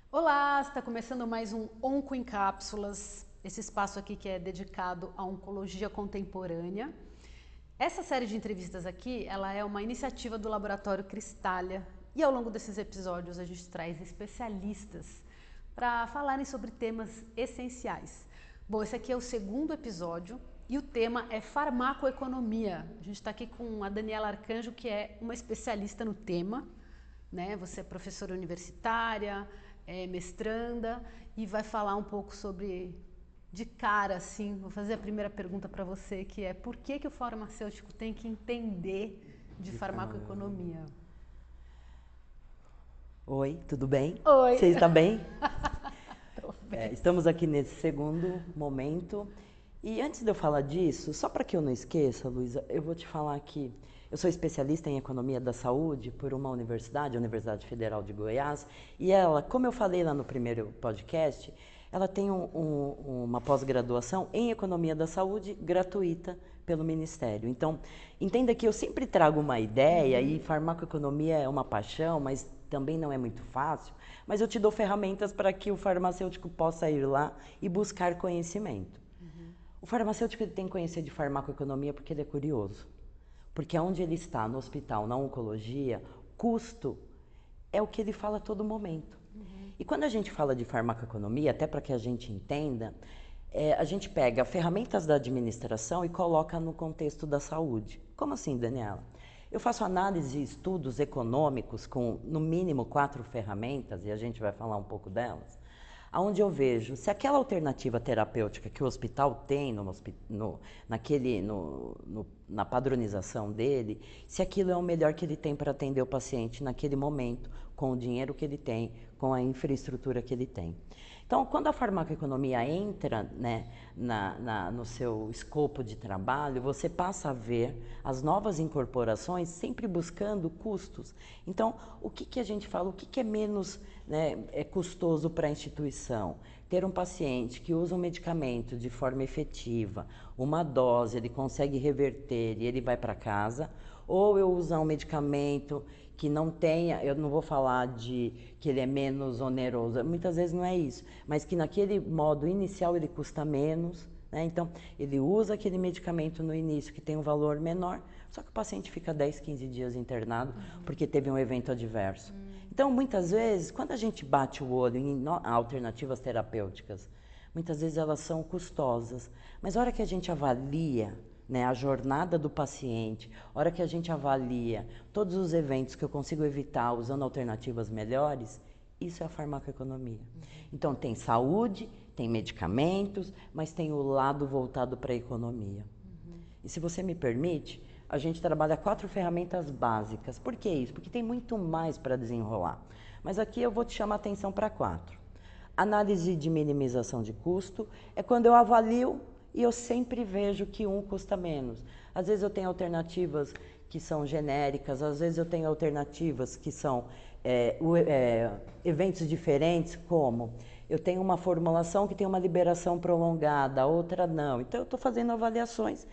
Olá, está começando mais um Onco em Cápsulas, esse espaço aqui que é dedicado à oncologia contemporânea. Essa série de entrevistas aqui, ela é uma iniciativa do Laboratório Cristália e ao longo desses episódios a gente traz especialistas para falarem sobre temas essenciais. Bom, esse aqui é o segundo episódio e o tema é farmacoeconomia. A gente está aqui com a Daniela Arcanjo, que é uma especialista no tema, né? Você é professora universitária, é mestranda e vai falar um pouco sobre, de cara assim, vou fazer a primeira pergunta para você, que é por que o farmacêutico tem que entender de farmacoeconomia? Oi, tudo bem? Oi! Você está bem? Tô bem. Estamos aqui nesse segundo momento. E antes de eu falar disso, só para que eu não esqueça, Luísa, eu vou te falar que eu sou especialista em economia da saúde por uma universidade, a Universidade Federal de Goiás, e ela, como eu falei lá no primeiro podcast, ela tem uma pós-graduação em economia da saúde gratuita pelo Ministério. Então, entenda que eu sempre trago uma ideia e farmacoeconomia é uma paixão, mas também não é muito fácil, mas eu te dou ferramentas para que o farmacêutico possa ir lá e buscar conhecimento. O farmacêutico ele tem que conhecer de farmacoeconomia porque ele é curioso. Porque onde ele está, no hospital, na oncologia, custo é o que ele fala a todo momento. E quando a gente fala de farmacoeconomia, até para que a gente entenda, a gente pega ferramentas da administração e coloca no contexto da saúde. Como assim, Daniela? Eu faço análise e estudos econômicos com, no mínimo, 4 ferramentas, e a gente vai falar um pouco delas, onde eu vejo se aquela alternativa terapêutica que o hospital tem na padronização dele, se aquilo é o melhor que ele tem para atender o paciente naquele momento, com o dinheiro que ele tem, com a infraestrutura que ele tem. Então, quando a farmacoeconomia entra, né, no seu escopo de trabalho, você passa a ver as novas incorporações sempre buscando custos. Então, o que a gente fala, o que é menos, né, custoso para a instituição? Ter um paciente que usa um medicamento de forma efetiva, uma dose, ele consegue reverter e ele vai para casa, ou eu usar um medicamento que não tenha, eu não vou falar de que ele é menos oneroso, muitas vezes não é isso, mas que naquele modo inicial ele custa menos, né? Então ele usa aquele medicamento no início que tem um valor menor, só que o paciente fica 10, 15 dias internado porque teve um evento adverso. Então muitas vezes, quando a gente bate o olho em alternativas terapêuticas, muitas vezes elas são custosas, mas a hora que a gente avalia, né, a jornada do paciente, a hora que a gente avalia todos os eventos que eu consigo evitar usando alternativas melhores, isso é a farmacoeconomia. Então tem saúde, tem medicamentos, mas tem o lado voltado para a economia. E se você me permite, a gente trabalha 4 ferramentas básicas. Por que isso? Porque tem muito mais para desenrolar. Mas aqui eu vou te chamar a atenção para 4. Análise de minimização de custo é quando eu avalio e eu sempre vejo que um custa menos. Às vezes eu tenho alternativas que são genéricas, às vezes eu tenho alternativas que são eventos diferentes, como eu tenho uma formulação que tem uma liberação prolongada, a outra não. Então eu estou fazendo avaliações.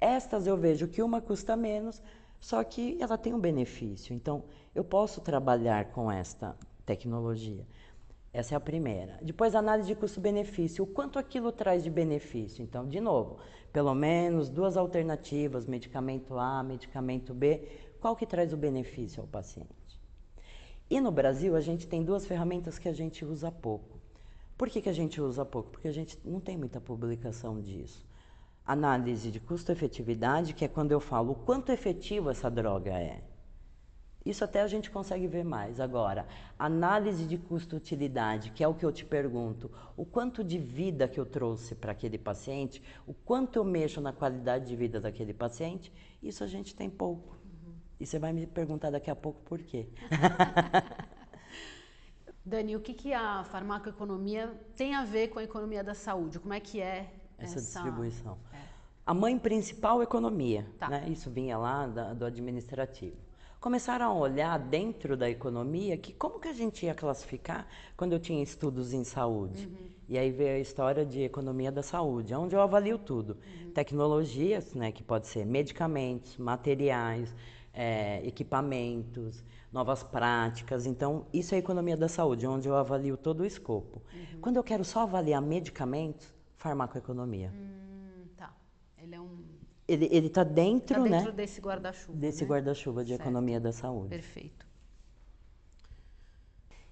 Estas eu vejo que uma custa menos, só que ela tem um benefício. Então eu posso trabalhar com esta tecnologia. Essa é a primeira. Depois, análise de custo-benefício. O quanto aquilo traz de benefício? Então, de novo, pelo menos 2 alternativas, medicamento A, medicamento B. Qual que traz o benefício ao paciente? E no Brasil, a gente tem 2 ferramentas que a gente usa pouco. Por que a gente usa pouco? Porque a gente não tem muita publicação disso. Análise de custo-efetividade, que é quando eu falo o quanto efetivo essa droga é. Isso até a gente consegue ver mais. Agora, análise de custo-utilidade, que é o que eu te pergunto, o quanto de vida que eu trouxe para aquele paciente, o quanto eu mexo na qualidade de vida daquele paciente, isso a gente tem pouco. E você vai me perguntar daqui a pouco por quê. Dani, o que a farmacoeconomia tem a ver com a economia da saúde? Como é que é essa distribuição? É. A mãe principal, economia, Tá. né? Isso vinha lá do administrativo. começaram a olhar dentro da economia que como que a gente ia classificar quando eu tinha estudos em saúde. E aí veio a história de economia da saúde, onde eu avalio tudo. Tecnologias, né, que pode ser medicamentos, materiais, equipamentos, novas práticas. Então, isso é a economia da saúde, onde eu avalio todo o escopo. Quando eu quero só avaliar medicamentos, farmacoeconomia. Tá. Ele é um... Ele está Tá dentro, dentro né, desse guarda-chuva, desse né? guarda-chuva de Certo. economia da saúde. Perfeito.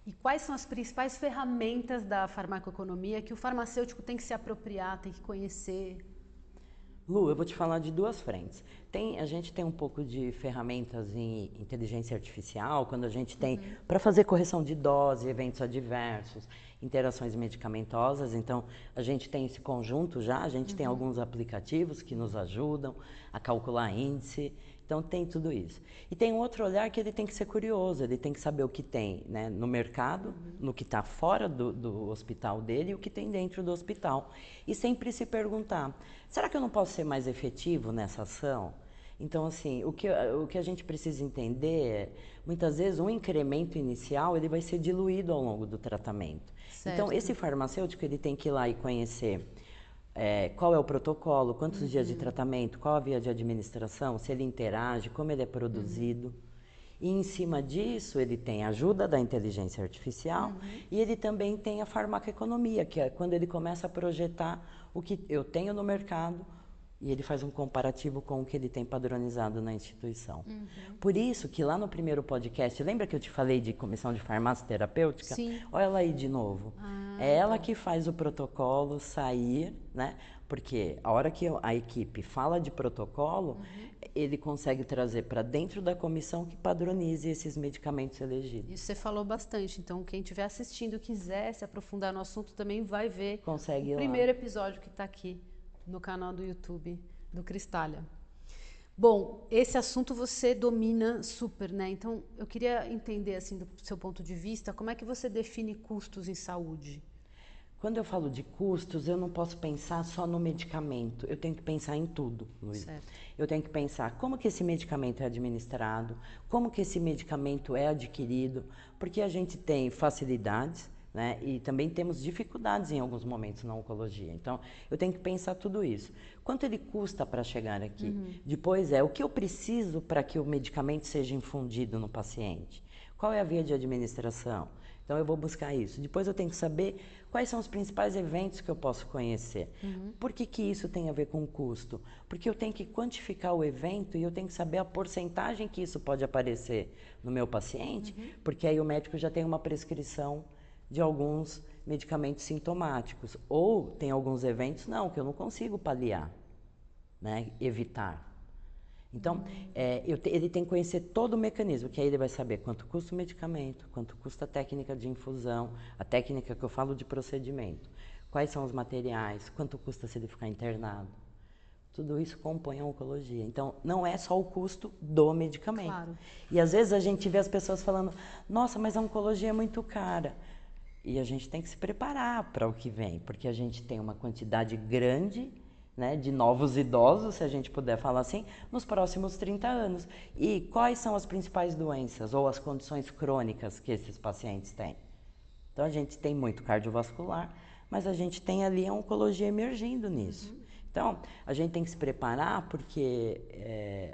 E quais são as principais ferramentas da farmacoeconomia que o farmacêutico tem que se apropriar, tem que conhecer? Lu, eu vou te falar de duas frentes. A gente tem um pouco de ferramentas em inteligência artificial, quando a gente tem para fazer correção de dose, eventos adversos, interações medicamentosas. Então, a gente tem esse conjunto já, a gente tem alguns aplicativos que nos ajudam a calcular índice. Então, tem tudo isso. E tem um outro olhar que ele tem que ser curioso, ele tem que saber o que tem, né, no mercado, no que está fora do hospital dele e o que tem dentro do hospital. E sempre se perguntar, será que eu não posso ser mais efetivo nessa ação? Então, assim, o que a gente precisa entender é, muitas vezes, um incremento inicial, ele vai ser diluído ao longo do tratamento. Então, Certo. esse farmacêutico, ele tem que ir lá e conhecer qual é o protocolo, quantos dias de tratamento, qual a via de administração, se ele interage, como ele é produzido. E em cima disso, ele tem a ajuda da inteligência artificial e ele também tem a farmacoeconomia, que é quando ele começa a projetar o que eu tenho no mercado e ele faz um comparativo com o que ele tem padronizado na instituição. Por isso que lá no primeiro podcast, lembra que eu te falei de comissão de farmácia terapêutica? Sim. Olha ela aí de novo. É ela que faz o protocolo sair, né? Porque a hora que a equipe fala de protocolo, ele consegue trazer para dentro da comissão que padronize esses medicamentos elegidos. Isso você falou bastante, então quem estiver assistindo quiser se aprofundar no assunto também vai ver Consegue ir o lá. primeiro episódio que está aqui no canal do YouTube do Cristália. Bom, esse assunto você domina super, né? Então eu queria entender, assim, do seu ponto de vista, como é que você define custos em saúde? Quando eu falo de custos, eu não posso pensar só no medicamento, eu tenho que pensar em tudo, Luiz. Certo. Eu tenho que pensar como que esse medicamento é administrado, como que esse medicamento é adquirido, porque a gente tem facilidades, né? E também temos dificuldades em alguns momentos na oncologia. Então, eu tenho que pensar tudo isso. Quanto ele custa para chegar aqui? Depois o que eu preciso para que o medicamento seja infundido no paciente? Qual é a via de administração? Então, eu vou buscar isso. Depois, eu tenho que saber quais são os principais eventos que eu posso conhecer. Por que isso tem a ver com custo? Porque eu tenho que quantificar o evento e eu tenho que saber a porcentagem que isso pode aparecer no meu paciente, porque aí o médico já tem uma prescrição de alguns medicamentos sintomáticos. Ou tem alguns eventos, não, que eu não consigo paliar, né? Evitar. Então, ele tem que conhecer todo o mecanismo, que aí ele vai saber quanto custa o medicamento, quanto custa a técnica de infusão, a técnica que eu falo de procedimento, quais são os materiais, quanto custa se ele ficar internado. Tudo isso compõe a oncologia. Então, não é só o custo do medicamento. Claro. E às vezes a gente vê as pessoas falando, nossa, mas a oncologia é muito cara. E a gente tem que se preparar para o que vem, porque a gente tem uma quantidade grande, né, de novos idosos, se a gente puder falar assim, nos próximos 30 anos. E quais são as principais doenças ou as condições crônicas que esses pacientes têm? Então, a gente tem muito cardiovascular, mas a gente tem ali a oncologia emergindo nisso. Então, a gente tem que se preparar porque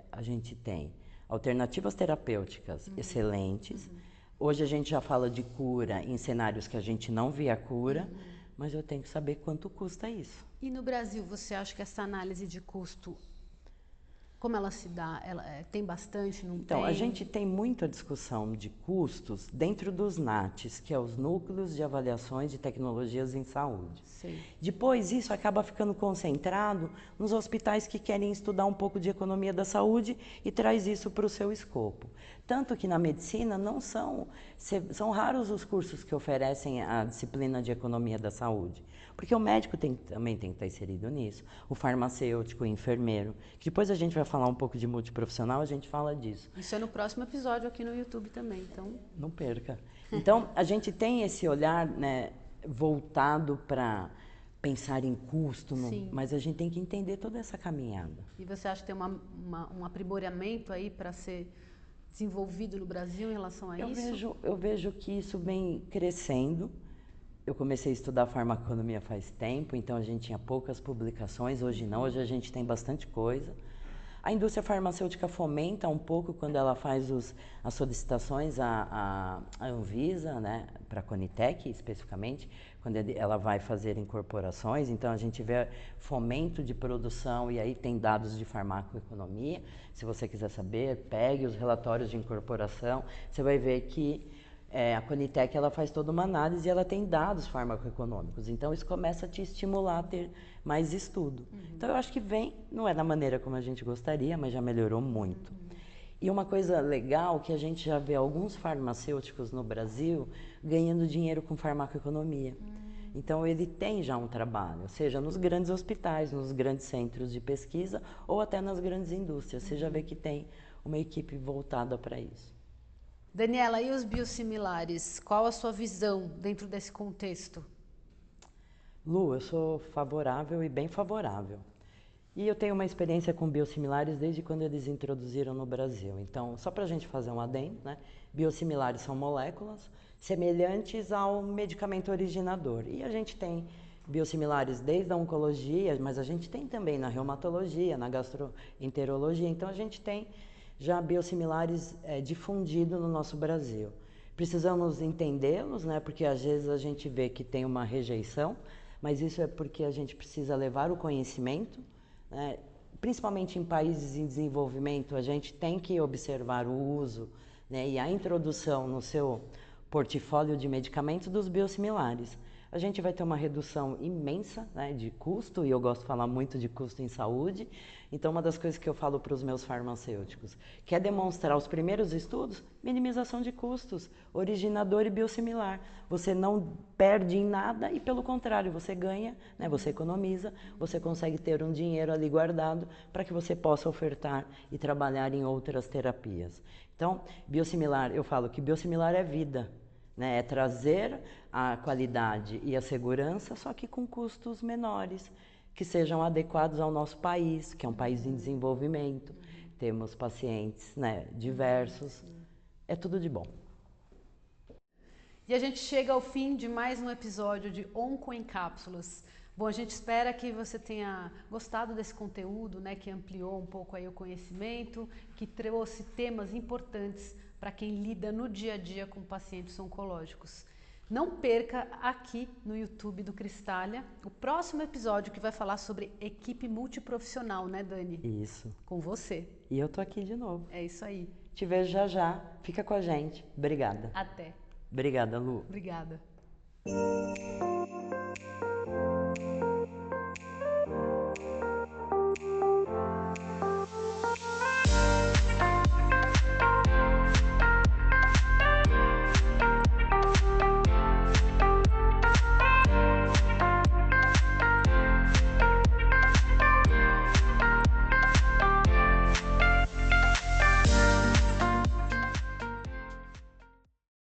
a gente tem alternativas terapêuticas excelentes. Hoje a gente já fala de cura em cenários que a gente não via cura, mas eu tenho que saber quanto custa isso. E no Brasil, você acha que essa análise de custo, como ela se dá? Ela tem bastante, não Então, tem? a gente tem muita discussão de custos dentro dos NATs, que é os Núcleos de Avaliações de Tecnologias em Saúde. Sei. Depois, isso acaba ficando concentrado nos hospitais que querem estudar um pouco de economia da saúde e traz isso para o seu escopo. Tanto que na medicina são raros os cursos que oferecem a disciplina de economia da saúde. Porque o médico também tem que estar inserido nisso, o farmacêutico, o enfermeiro. Depois a gente vai falar um pouco de multiprofissional, a gente fala disso. Isso é no próximo episódio aqui no YouTube também, então... Não perca. Então, a gente tem esse olhar, né, voltado para pensar em custo, mas a gente tem que entender toda essa caminhada. E você acha que tem um aprimoramento aí para ser desenvolvido no Brasil em relação a isso? Eu vejo que isso vem crescendo. Eu comecei a estudar farmacoeconomia faz tempo, então a gente tinha poucas publicações, hoje não, hoje a gente tem bastante coisa. A indústria farmacêutica fomenta um pouco quando ela faz as solicitações à Anvisa, né, para a Conitec especificamente, quando ela vai fazer incorporações, então a gente vê fomento de produção e aí tem dados de farmacoeconomia. Se você quiser saber, pegue os relatórios de incorporação, você vai ver que a Conitec ela faz toda uma análise e ela tem dados farmacoeconômicos. Então isso começa a te estimular a ter mais estudo. Então eu acho que não é da maneira como a gente gostaria, mas já melhorou muito. E uma coisa legal que a gente já vê alguns farmacêuticos no Brasil ganhando dinheiro com farmacoeconomia. Então ele tem já um trabalho, seja nos grandes hospitais, nos grandes centros de pesquisa ou até nas grandes indústrias. Você já vê que tem uma equipe voltada para isso. Daniela, e os biosimilares? Qual a sua visão dentro desse contexto? Lu, eu sou favorável e bem favorável. E eu tenho uma experiência com biosimilares desde quando eles introduziram no Brasil. Então, só para a gente fazer um adendo, né? Biosimilares são moléculas semelhantes ao medicamento originador. E a gente tem biosimilares desde a oncologia, mas a gente tem também na reumatologia, na gastroenterologia. Então, a gente tem já biosimilares difundidos no nosso Brasil. Precisamos entendê-los, né? Porque às vezes a gente vê que tem uma rejeição, mas isso é porque a gente precisa levar o conhecimento, né? Principalmente em países em desenvolvimento, a gente tem que observar o uso, né? E a introdução no seu portfólio de medicamentos dos biosimilares. A gente vai ter uma redução imensa, né, de custo, e eu gosto de falar muito de custo em saúde. Então, uma das coisas que eu falo para os meus farmacêuticos, que é demonstrar os primeiros estudos, minimização de custos, originador e biosimilar. Você não perde em nada e, pelo contrário, você ganha, né, você economiza, você consegue ter um dinheiro ali guardado para que você possa ofertar e trabalhar em outras terapias. Então, biosimilar, eu falo que biosimilar é vida. Né, é trazer a qualidade e a segurança, só que com custos menores, que sejam adequados ao nosso país, que é um país em desenvolvimento. Temos pacientes, né, diversos. É tudo de bom. E a gente chega ao fim de mais um episódio de Onco em Cápsulas. Bom, a gente espera que você tenha gostado desse conteúdo, né, que ampliou um pouco aí o conhecimento, que trouxe temas importantes para quem lida no dia a dia com pacientes oncológicos. Não perca aqui no YouTube do Cristália o próximo episódio que vai falar sobre equipe multiprofissional, né, Dani? Isso. Com você. E eu tô aqui de novo. É isso aí. Te vejo já já. Fica com a gente. Obrigada. Até. Obrigada, Lu. Obrigada.